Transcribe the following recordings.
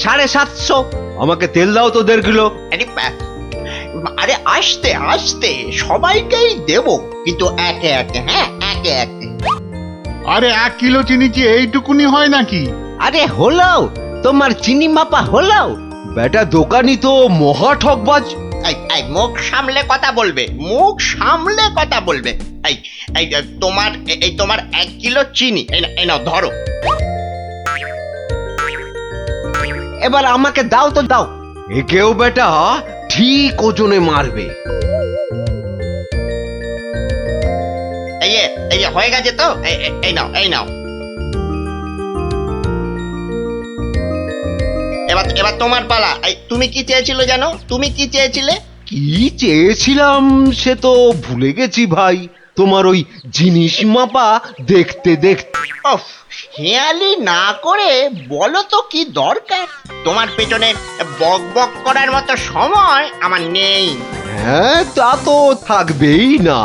750। আমাকে তেল দাও তো 1.5 কিলো। আরে আস্তে আস্তে সবাইকেই দেব, কিন্তু একে একে, হ্যাঁ একে একে। আরে 1 কিলো চিনি কি এইটুকুনি হয় নাকি? আরে হলো, তোমার চিনি মাপা হলো। বেটা দোকানি তো মহা ঠকবাজ। এই মুখ সামলে কথা বলবে, মুখ সামলে কথা বলবে। এই এই তোমার 1 কিলো চিনি, এই নাও ধরো। এবার আমাকে দাও তো দাও। একেও বেটা ঠিক ওজনে মারবে। এই হয়ে গেছে তো, এই নাও এই নাও। এবার তোমার পালা। তুমি কি চেয়েছিলে জানো? তুমি কি চেয়েছিলে? কি চেয়েছিলাম সে তো ভুলে গেছি ভাই। তোমার ওই জিনিস মাপা দেখতে দেখতে। ওফ, হেয়ালি না করে বলো তো কি দরকার? তোমার পেছনে বক বক করার মতো সময় আমার নেই। হ্যাঁ, তা তো থাকবেই না,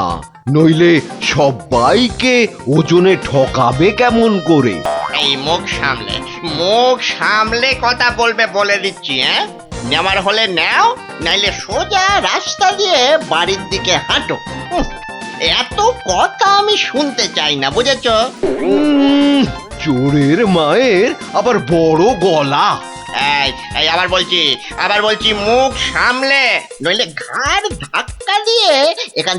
নইলে সবাইকে ওজনে ঠকাবে কেমন করে? এই মুখ সামলে কথা বলবে বলে দিচ্ছি। হ্যাঁ, নেওয়ার হলে নাও, নাইলে সোজা রাস্তা দিয়ে বাড়ির দিকে হাঁটো। এত কথা আমি শুনতে চাই না, বুঝেছো? চোরের মায়ের আবার বড় গলা। এই আবার বলছি মুখ সামলে, নইলে ঘাড় ধাক্কা দিয়ে এখান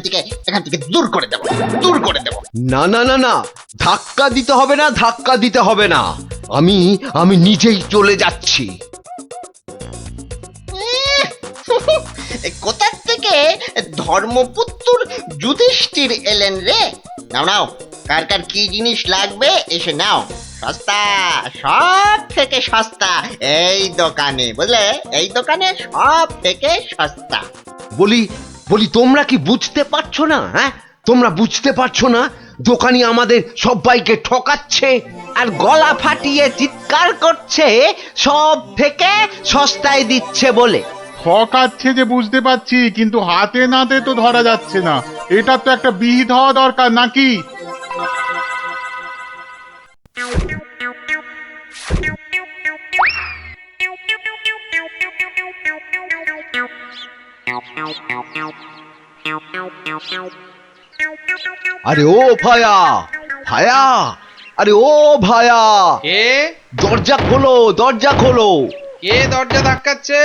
থেকে দূর করে দেবো। না না না না, ধাক্কা দিতে হবে না, ধাক্কা দিতে হবে না। আমি নিজেই চলে যাচ্ছি। কোথার থেকে ধর্মপুত্র যুধিষ্ঠির এলেন রে? নাও কার কার কি জিনিস লাগবে এসে নাও। সস্তা, সব থেকে সস্তা এই দোকানে, বুঝলে? এই দোকানে সব থেকে সস্তা। বলি তোমরা কি বুঝতে পারছো না? হ্যাঁ, তোমরা বুঝতে পারছো না দোকানি আমাদের সবাইকে ঠকাচ্ছে আর গলা ফাটিয়ে চিৎকার করছে সব থেকে সস্তায় দিচ্ছে বলে। ঠকাচ্ছে যে বুঝতে পারছি, কিন্তু হাতে নাতে তো ধরা যাচ্ছে না। এটা তো একটা বিহিত হওয়া দরকার নাকি? আরে ও ভায়া, আরে ও ভায়া, কে দরজা খোলো, দরজা খোলো। কে দরজা ধাক্কাচ্ছে?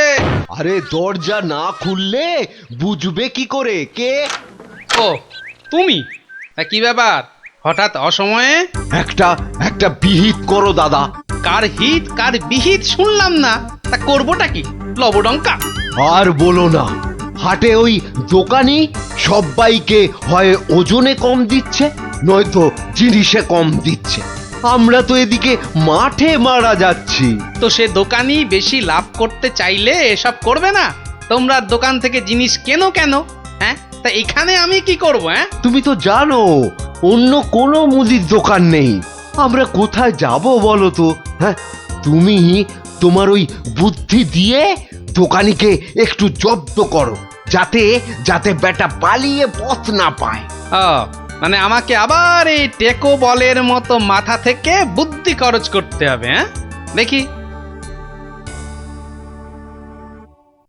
আরে দরজা না খুললে বুঝবে কি করে কে? ও তুমি? তা কি ব্যাপার হঠাৎ অসময়ে? একটা বিহিত করো দাদা। কার হিত কার বিহিত শুনলাম না, তা করবোটা কি? লবডঙ্কা? আর বলো না, হাটে ওই দোকানি সবাইকে হয় ওজনে কম দিচ্ছে, নয়তো জিনিসে কম দিচ্ছে। আমরা তো এদিকে মাঠে মারা যাচ্ছি। তো সে দোকানি বেশি লাভ করতে চাইলে এসব করবে না? তোমরা দোকান থেকে জিনিস কেন? হ্যাঁ, তা এখানে আমি কি করব? হ্যাঁ, তুমি তো জানো অন্য কোনো মুদির দোকান নেই। আমরা কোথায় যাব বলো তো? হ্যাঁ, তুমি তোমার ওই বুদ্ধি দিয়ে দোকানিকে একটু জব্দ করো, যাতে বেটা পালিয়ে পথ না পায়। ও মানে আমাকে আবার এই টেকো বলের মতো মাথা থেকে বুদ্ধি খরচ করতে হবে? হ্যাঁ, দেখি।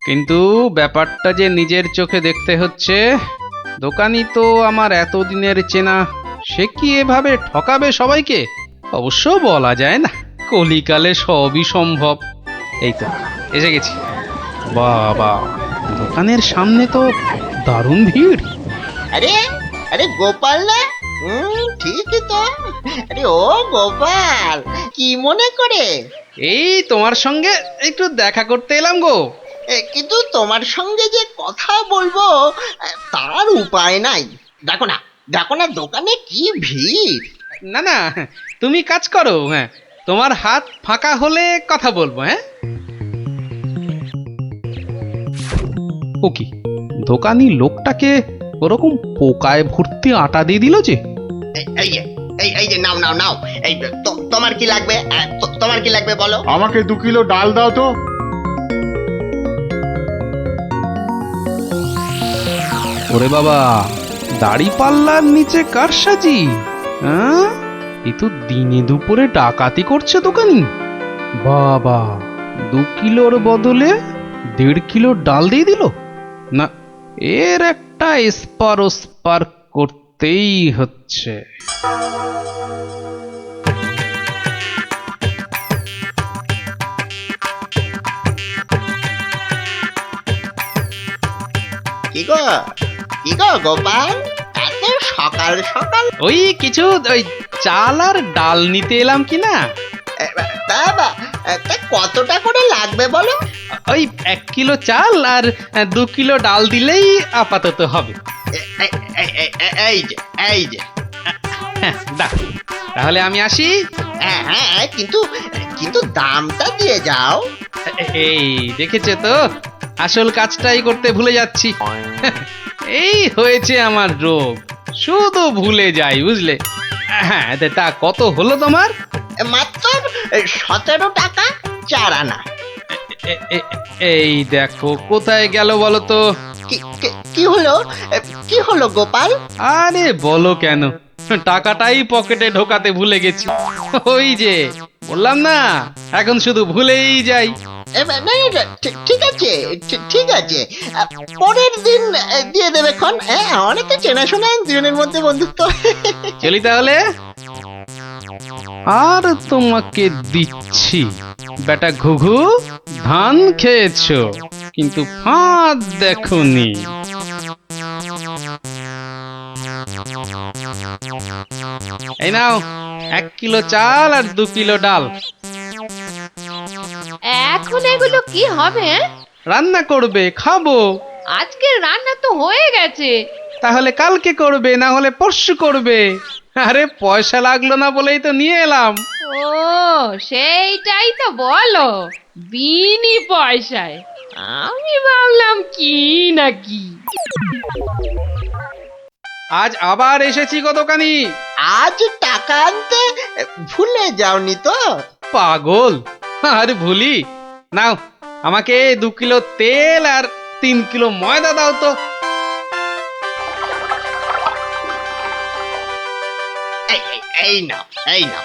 কিন্তু ব্যাপারটা যে নিজের চোখে দেখতে হচ্ছে। দোকানি তো আমার এতদিনের চেনা, সে কি এভাবে ঠকাবে সবাইকে? অবশ্য বলা যায় না, কলিকালে সবই সম্ভব। এই তো এসে গেছি। বাবা, দোকানের সামনে তো দারুণ ভিড়। আরে গোপাল না? ঠিকই তো। আরে ও গোপাল, কি মনে করে? এই তোমার সঙ্গে একটু দেখা করতে এলাম গো। কিন্তু তোমার সঙ্গে যে কথা বলবো তার উপায় নাই। দেখো না দোকানে কি ভিড়। না তুমি কাজ করো। হ্যাঁ, তোমার হাত ফাঁকা হলে কথা বলবো। হ্যাঁ, ও কি দোকানি লোকটাকে ওরকম পোকায় ভর্তি আটা দিয়ে দিল যে? এই যে নাও। এই তোমার কি লাগবে? তোমার কি লাগবে বলো? আমাকে 2 কিলো ডাল দাও তো। ওরে বাবা, দাড়ি পাল্লার নিচে কারসাজি। হ্যাঁ, এ তো দিনে দুপুরে ডাকাতি করছে দোকানি। বাবা, 2 কিলোর বদলে 1.5 কিলো ডাল দিয়ে দিল। না, এর একটা এসপার ওসপার করতেই হচ্ছে। কি গো গোপাল, এত সকাল সকাল? ওই কিছু ওই চাল আর ডাল নিতে এলাম কি না। তা কতটা করে লাগবে বলো? ওই 1 কিলো চাল আর 2 কিলো ডাল দিলেই আপাতত হবে। এই যে হ্যাঁ, দাও। তাহলে আমি আসি। হ্যাঁ, কিন্তু দামটা দিয়ে যাও। এই দেখেছে তো, আসল কাজটাই করতে ভুলে যাচ্ছি। এই হয়েছে আমার রোগ, শুধু ভুলে যাই, বুঝলে। হ্যাঁ, তা কত হলো তোমার? মাত্র 17 টাকা 4 আনা। এই দেখো, কোথায় গেল বলো তো? কি হলো গোপাল? আরে বলো কেন, টাকাটাই পকেটে ঢোকাতে ভুলে গেছি। ওই যে বললাম না, এখন শুধু ভুলেই যাই। না, ঠিক আছে, পরের দিন দিয়ে দেবে খন। অনেক তো চেনাশোনা দুজনের মধ্যে বন্ধুত্ব। চলি তাহলে। আর তোমাকে দিচ্ছি, বেটা ঘুঘু, ধান খেয়েছো কিন্তু ফাঁদ দেখোনি। এই নাও 1 কিলো চাল আর 2 কিলো ডাল। এখন এগুলো কি হবে? রান্না করবে, খাবো। আজকের রান্না তো হয়ে গেছে। তাহলে কালকে করবে, না হলে পরশু করবে। আরে পয়সা লাগলো না বলেই তো নিয়ে এলাম। ও, সেইটাই তো বলো, বিনি পয়সায়। আমি ভাবলাম কি না কি। আজ আবার এসেছি গো দোকানি। আজ টাকা আনতে ভুলে যাওনি তো? পাগল, আরে ভুলি। নাও, আমাকে 2 কিলো তেল আর 3 কিলো ময়দা দাও তো। এই নাও।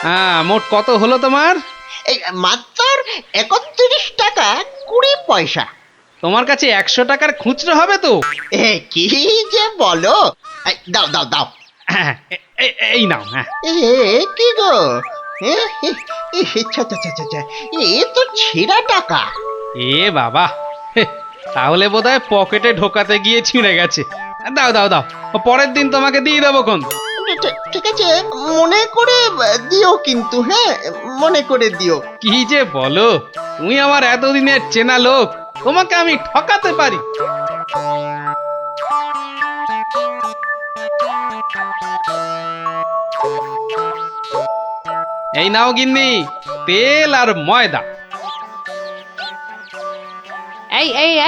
হ্যাঁ, মোট কত হলো তোমার? এই মাত্র 31 টাকা 20 পয়সা। তোমার কাছে 100 টাকার খুচরো হবে তো? কি যে বলো! দাও। হ্যাঁ, এই নাও। হ্যাঁ, কি গো, এ তো ছেঁড়া টাকা। এ বাবা, তাহলে বোধহয় পকেটে ঢোকাতে গিয়ে ছিঁড়ে গেছে। দাও, পরের দিন তোমাকে দিয়ে দেবো খন। ঠিক আছে, মনে করে দিও কিন্তু। হ্যাঁ, মনে করে দিও। কি যে বলো, তুমি আমার এতদিনের চেনা লোক, তোমাকে আমি ঠকাতে পারি? এই নাও গিন্নি, তেল আর ময়দা।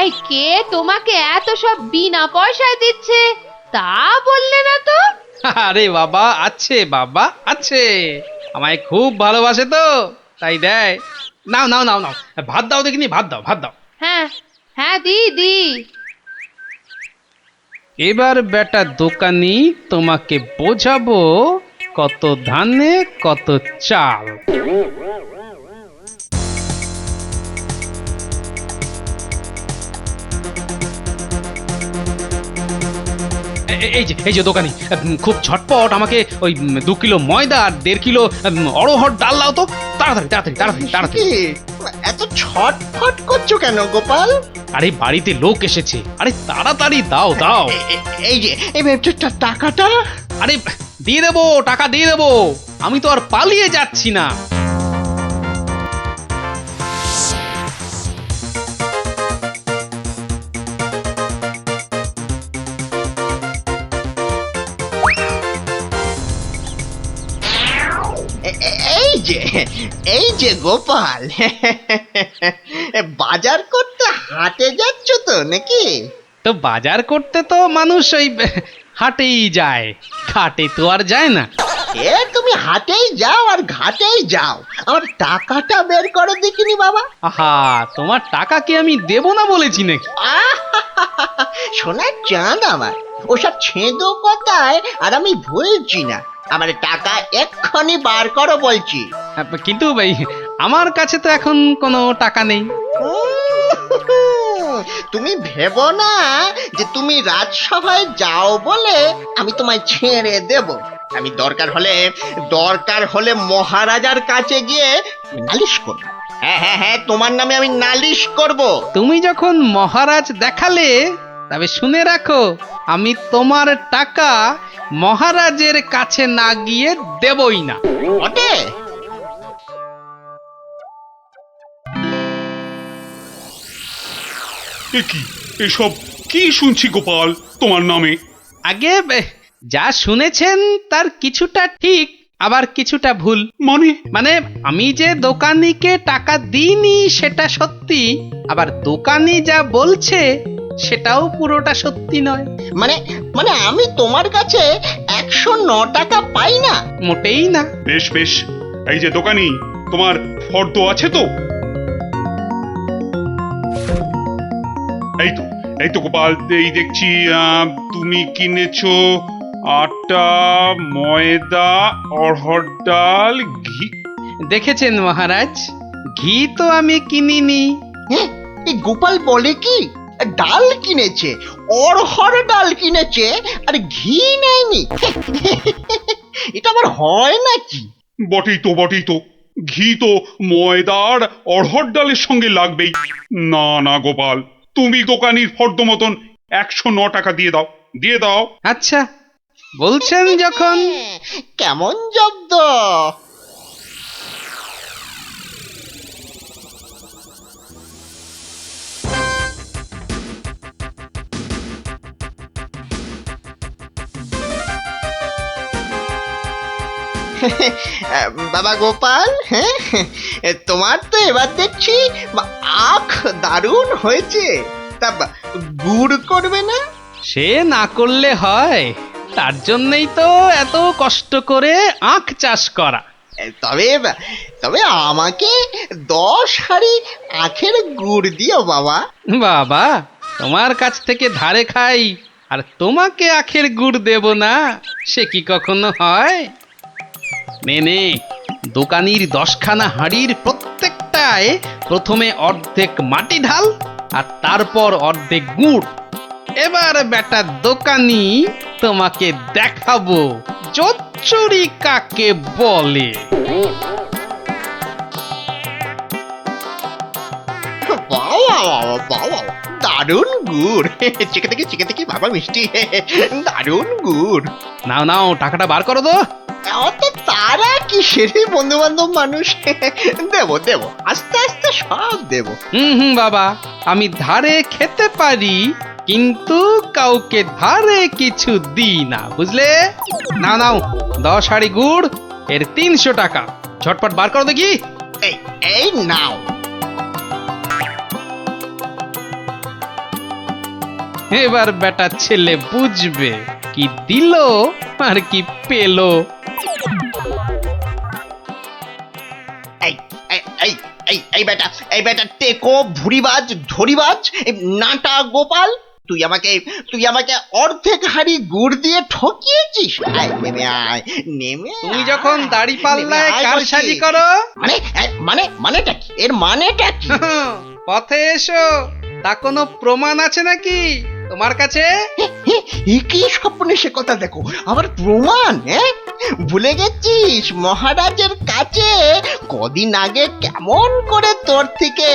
এই কে তোমাকে এত সব বিনা পয়সায় দিচ্ছে তা বললে না তো? আরে বাবা, আছে, আমায় খুব ভালোবাসে তো, তাই দেয়। নাও, ভাত দাও দেখিনি, ভাত দাও। হ্যাঁ, দি। এবার বেটা দোকানি, তোমাকে বোঝাবো কত ধানে কত চাল। এই যে দোকানি, খুব ঝটপট আমাকে ওই 2 কিলো ময়দা আর 1.5 কিলো অড়হর ডাল দাও তো, তাড়াতাড়ি। কি, এত ছটফট করছো কেন গোপাল? আরে বাড়িতে লোক এসেছে, আরে তাড়াতাড়ি দাও। এই যে টাকাটা। আরে দিয়ে দেবো, টাকা দিয়ে দেবো, আমি তো আর পালিয়ে যাচ্ছি না। এই যে গোপাল, বাজার করতে হাটে যাচ্ছ তো নাকি? তো বাজার করতে তো মানুষ ওই হাটেই যায়, ঘাটে তো আর যায় না। তুমি হাটেই যাও আর ঘাটেই যাও, আমার টাকাটা বের করো দেখিনি বাবা। আহা, তোমার টাকা কি আমি দেব না বলেছি নাকি? সোনার চাঁদ আমার, ওসব ছেঁদো কথায় আর আমি ভুলছি না। আমার টাকা এক্ষুনি বার করো বলছি। কিন্তু ভাই আমার কাছে তো এখন কোনো টাকা নেই। তুমি ভেবো না যে তুমি রাজসভায় যাও বলে আমি তোমায় ছেড়ে দেব। আমি দরকার হলে মহারাজার কাছে গিয়ে নালিশ করব। হ্যাঁ হ্যাঁ হ্যাঁ, তোমার নামে আমি নালিশ করব। তুমি যখন মহারাজ দেখালে, তবে শুনে রাখো, আমি তোমার টাকা মহারাজের কাছে না গিয়ে দেবই না। বটে? এ কি এসব কি শুনছি গোপাল তোমার নামে? আগে যা শুনেছেন তার কিছুটা ঠিক, আবার কিছুটা ভুল। মানে আমি যে দোকানিকে টাকা দিইনি সেটা সত্যি, আবার দোকানি যা বলছে সেটাও পুরোটা সত্যি নয়। মানে আমি তোমার কাছে 109 টাকা পাই না? মোটেই না। বেশ বেশ, এই যে দোকানি, তোমার ফর্দ আছে তো? এই তো গোপাল, এই দেখছি তুমি কিনেছো আটা, ময়দা, অড়হর ডাল, ঘি। দেখেছেন মহারাজ, ঘি তো আমি কিনিনি। হ্যাঁ, এই গোপাল বলে কি ডাল কিনেছে, অড়হর ডাল কিনেছে, আর ঘি নেয়নি? এটা আবার হয় নাকি? বটেই তো, ঘি তো ময়দার অড়হর ডালের সঙ্গে লাগবেই। না না গোপাল, তুমি দোকানির ফর্দ মতন 109 টাকা দিয়ে দাও। আচ্ছা, বলছেন যখন। কেমন জব্দ? বাবা গোপাল, হ্যাঁ, তোমার তো এবার দেখছি আখ দারুণ হয়েছে। তা গুড় করবে না? সে না করলে হয়, তার জন্যই তো এত কষ্ট করে আখ চাষ করা। তবে আমাকে 10 হাঁড়ি আখের গুড় দিও বাবা। বাবা, তোমার কাছ থেকে ধারে খাই আর তোমাকে আখের গুড় দেব না, সে কি কখনো হয়? নে, দোকানির 10খানা হাঁড়ির প্রত্যেকটায় প্রথমে অর্ধেক মাটি ঢাল আর তারপর অর্ধেক গুড়। এবার বেটা দোকানি, তোমাকে দেখাবো জোচ্চুরি কাকে বলে। বাবা, দারুণ গুড়। চেকে থেকে বাবা মিষ্টি, দারুণ গুড়। নাও টাকাটা বার করো তো। অত তারা কি সেরে বন্ধু বান্ধব মানুষ, দেব আস্তে আস্তে সব দেব। বাবা, আমি ধারে খেতে পারি, কিন্তু কাউকে ধারে কিছু দিই না, বুঝলে? নাও 10 হাঁড়ি গুড়, এর 300 টাকা। ঝটপট বার করো দেখি। এই নাও। এবার বেটা ছেলে বুঝবে কি দিল আর কি পেলো। এই বেটা টেকো, ভুরিবাজ, ধরিবাজ, নাটা গোপাল, তুই আমাকে অর্ধেক হাঁড়ি গুড় দিয়ে ঠকিয়েছিস। নেমে তুমি যখন দাড়ি পাল্লায় কারসাজি করো, মানেটা কি? এর মানেটা কি? পথে এসো, তা কোনো প্রমাণ আছে নাকি তোমার কাছে? কি স্বপ্নে সে কথা দেখো, আবার প্রমাণ? ভুলে গেছিস মহারাজের কাছে কদিন আগে কেমন করে তোর থেকে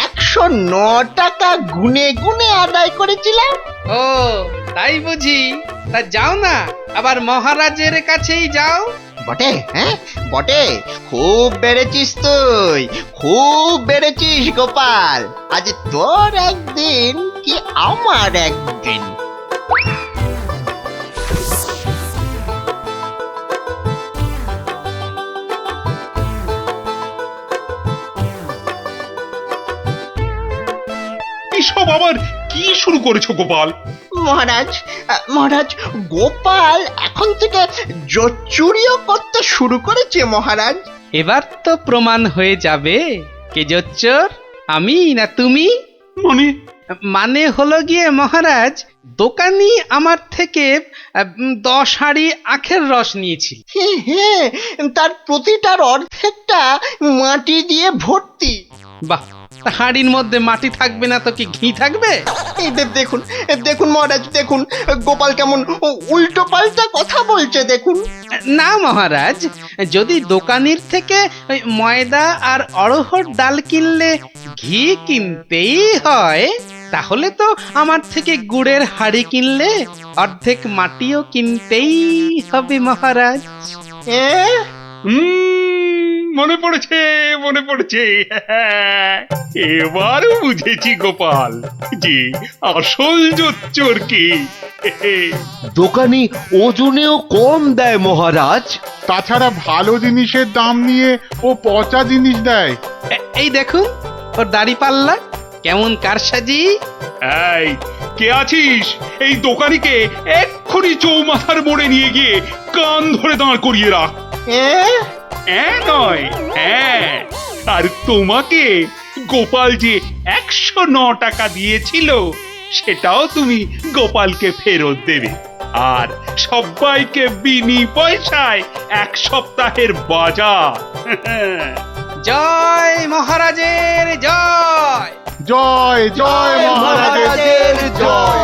109 টাকা গুনে গুনে আদায় করেছিলাম? ও তাই বুঝি? তা যাও না, আবার মহারাজের কাছেই যাও। বটে, খুব বেড়েছিস তুই, খুব বেড়েছিস গোপাল। আজ তোর একদিন কি আমার একদিন। এসব আবার কি শুরু করেছো গোপাল? মহারাজ, গোপাল এখন থেকে জোচ্চুরিও করতে শুরু করেছে মহারাজ। এবার তো প্রমাণ হয়ে যাবে কে জোচ্চোর, আমি না তুমি। মানে হলো গিয়ে মহারাজ, দোকানি আমার থেকে 10 হাঁড়ি আখের রস নিয়েছিল। হ্যাঁ, তার প্রতিটার অর্ধেকটা মাটি দিয়ে ভর্তি। বাহ, তা হাঁড়ির মধ্যে মাটি থাকবে না তো কি ঘি থাকবে? এই দেখুন, দেখুন মহারাজ, দেখুন গোপাল কেমন উল্টো পাল্টা কথা বলছে দেখুন। না মহারাজ, যদি দোকানির থেকে ওই ময়দা আর অড়হর ডাল কিনলে ঘি কিনতেই হয়, তাহলে তো আমার থেকে গুড়ের হাঁড়ি কিনলে অর্ধেক মাটিও কিনতেই হবে মহারাজ। মনে পড়েছে, মনে পড়েছে। এবার বুঝেছি গোপাল যে আসল জোচ্চোর কি। দোকানি ওজনেও কম দেয় মহারাজ। তাছাড়া ভালো জিনিসের দাম নিয়ে ও পচা জিনিস দেয়। এই দেখুন ওর দাড়ি পাল্লা কেমন কারসাজি। এই কে আছিস? এই দোকানিকে এক্ষুনি চৌমাথার মোড়ে নিয়ে গিয়ে কান ধরে দাঁড় করিয়ে রাখ। নয়, হ্যাঁ। আর তোমাকে গোপাল যে 109 টাকা দিয়েছিল সেটাও তুমি গোপালকে ফেরত দেবে। আর সবাইকে বিনি পয়সায় 1 সপ্তাহের বাজার। জয় মহারাজের জয়। জয় জয় মহারাজের জয়।